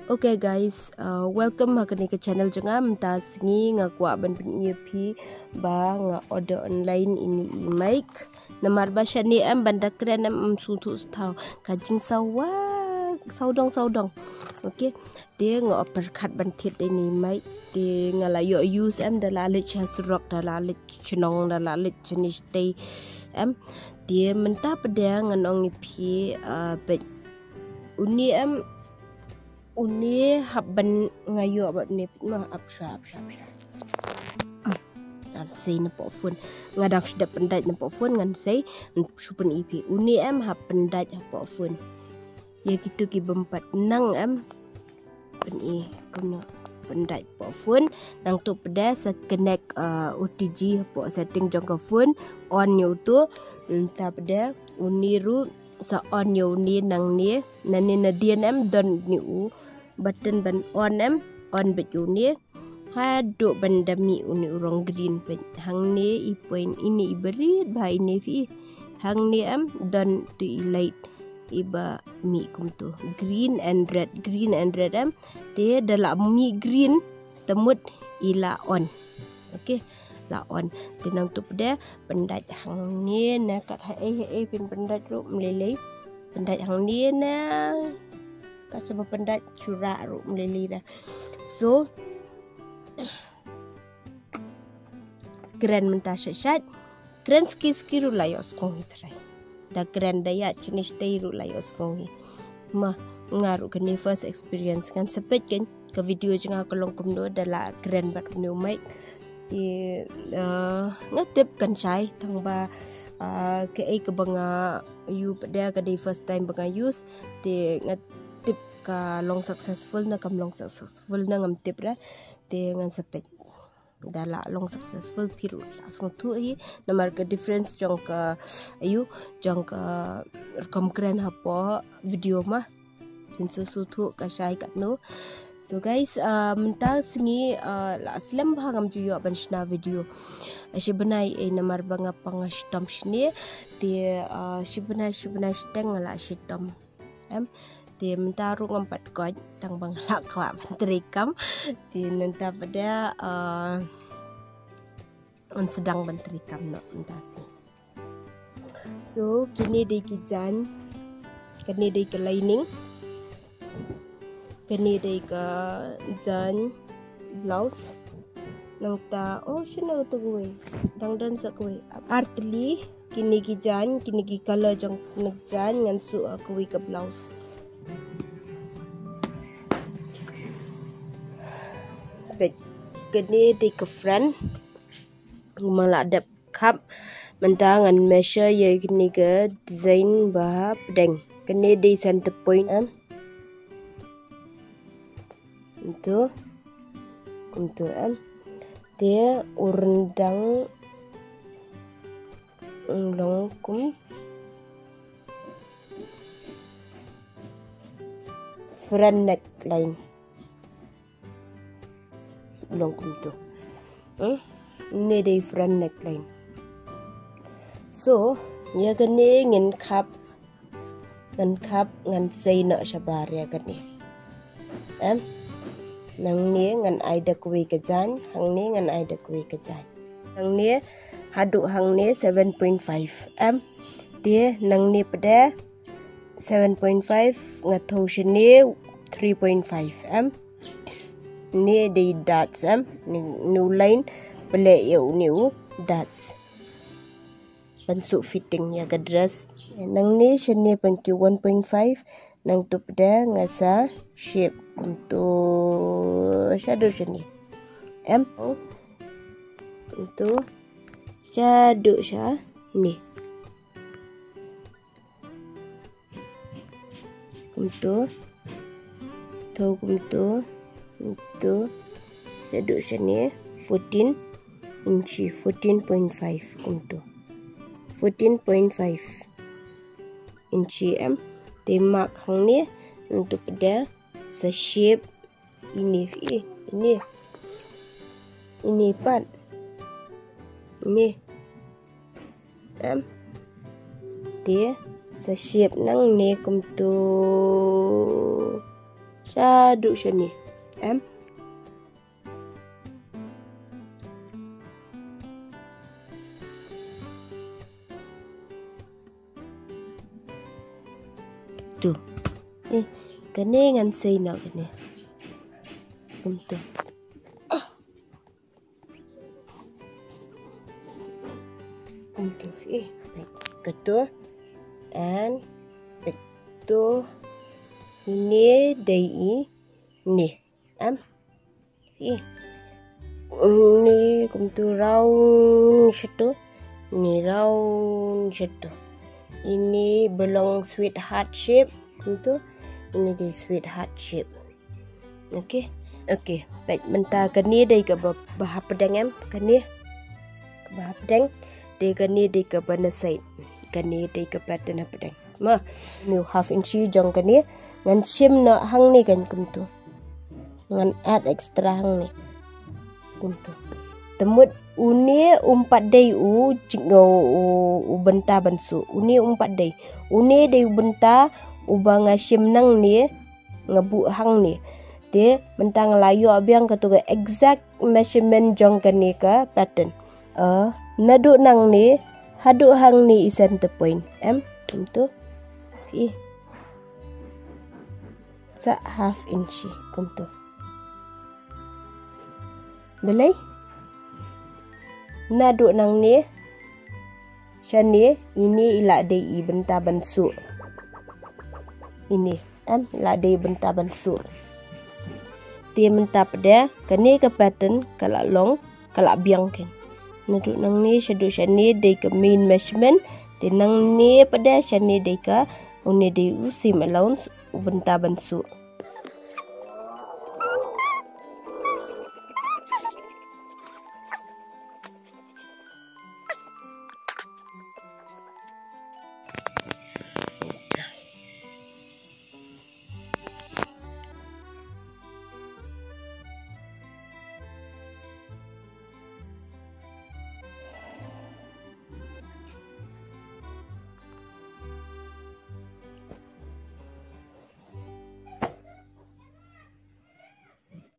Okay guys, welcome hakani ke channel jenga mta singi nga kwa ban phi ba nga order online ini mic namar ba shani am banda kren am su thu thau ka jing sawa saudong okay dia nga upper cut ban thit ini mic dia nga la yo use am da la lich has rock da la lich chnong da la lich chinish tay am dia menta pada nga nong phi bet uni am uni habban ngayo ba ni ma apsha dan say na po phone ngadak shda pendat na po phone ngan say super ip uni am hab pendat po phone ya gitu ki bempat nang am pen kuno pendat po phone nang tu pada sa connect OTG po setting jong ka phone on yo tu ta pada uni ru sa on yo ni nang ni nani na DNM don ni u button ban on em on bet uni hadu bandami uni urang green bet hang ni i point ini iberi ba ini fi hang ni em don to light iba mi kum tu green and red em te dalam mi green temut ila on okay la on tenang tu pada pendat hang ni na kat pin pendat ru melelei pendat hang ni na sebab pendat curak ru meleli dah. So grand mentah syat grand ski ru layos kong hitrai da grand daya jenis tay ru layos kong hi mah ngaru kini first experience kan sepet kan ke video jeng kolong kumno adalah grand bat new mic di ngatip kan chai thang ba ke ai ke banga you pada ke di first time banga use di ngatip ka long successful na ngam tip ra te ngan sepet dala long successful piru langsung tu hi namar ke difference jong ka ayu jong ka rekam keren hapo video mah tin su tu ka shai kat no. So guys, mentang singi la slam bahangam juyo banshna video. Shibenai namar banga pangastom shni te shibenai steng la shitom. Te mentaru ngompat kod tang bang lakwa bantrikam te nenta pada on sedang bantrikam no mentasi. So kini dei kijan kini dei ke lining kini dei ke jan blouse nang ta shino to gue dang dan sa gue artli kini kijan kini ki color jong nagjan ngan su aku ke blouse. Kini di ke front maladap kap mentangan measure ye kini ke design bah pedeng kini di center point untuk dia urendang longkum front neckline longkum tu ini di front neckline. So ya kini ngin kap ngan say nak syabar ya kini nang ni ngan ai dak we kejan hang ni ngan ai dak we kejan hang ni hadu hang ni 7.5 dia nang ni pada 7.5 ngatho shini 3.5 ni di dots ni new line pelek yo new dots bentuk fitting ya ke dress nang ni shini pengki 1.5 nang tu pada ngasa shape untuk shadow shini untuk shadow sha ni untuk untuk shadow shini 14 inci 14.5 untuk 14.5 inci temak hang ni untuk pada sa shape ini part ini dia sa shape nang ni kum tu Syaduk sini. Em. Tu. Kene ngan sei nak kene. Tu. Tu. Ketu. And itu ini dai ni ini kumtu round situ ni round situ ini belong sweetheart shape kumtu ini di sweetheart shape. Okay baik mentah kani dai ke bah pedang em kani bah pedang dai kani dai ke banasai kani dai ke pattern pedang ma new half inch jong kani ngan shim na hang ni kan kumtu ngan add extra hang ni kumtu temut uni umpat dai u jingo u benta bansu uni umpat dai uni dai benta ubanga shim nang ni ngabu hang ni te mentang layu abiang katu exact measurement jong kani ka pattern nadu nang ni hadu hang ni isen the point em kumtu sa half inch kumtu belai nadu nang ni shani ini ila dei I benta bansu ini ila dei benta bansu dia menta pada kani ke pattern kalak long kalak biang kan nadu nang ni shani dei ke main measurement tinang ni pada shani dei ka uni dei usim allowance benta bansu